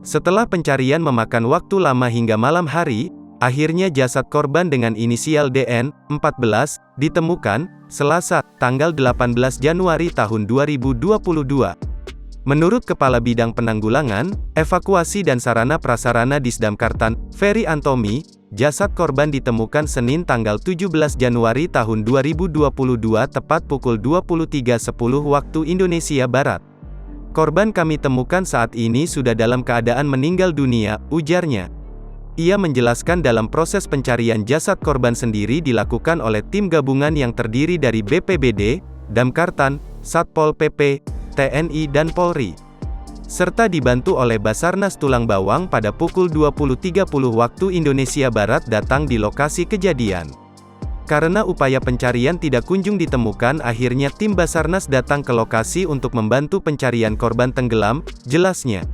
Setelah pencarian memakan waktu lama hingga malam hari, akhirnya jasad korban dengan inisial DN, 14, ditemukan, Selasa, tanggal 18 Januari tahun 2022. Menurut Kepala Bidang Penanggulangan, Evakuasi dan Sarana Prasarana Disdamkartan, Ferry Antomi, jasad korban ditemukan Senin tanggal 17 Januari tahun 2022 tepat pukul 23.10 waktu Indonesia Barat. Korban kami temukan saat ini sudah dalam keadaan meninggal dunia, ujarnya. Ia menjelaskan dalam proses pencarian jasad korban sendiri dilakukan oleh tim gabungan yang terdiri dari BPBD, Damkartan, Satpol PP, TNI dan Polri. Serta dibantu oleh Basarnas Tulang Bawang pada pukul 20.30 waktu Indonesia Barat datang di lokasi kejadian. Karena upaya pencarian tidak kunjung ditemukan, akhirnya tim Basarnas datang ke lokasi untuk membantu pencarian korban tenggelam, jelasnya.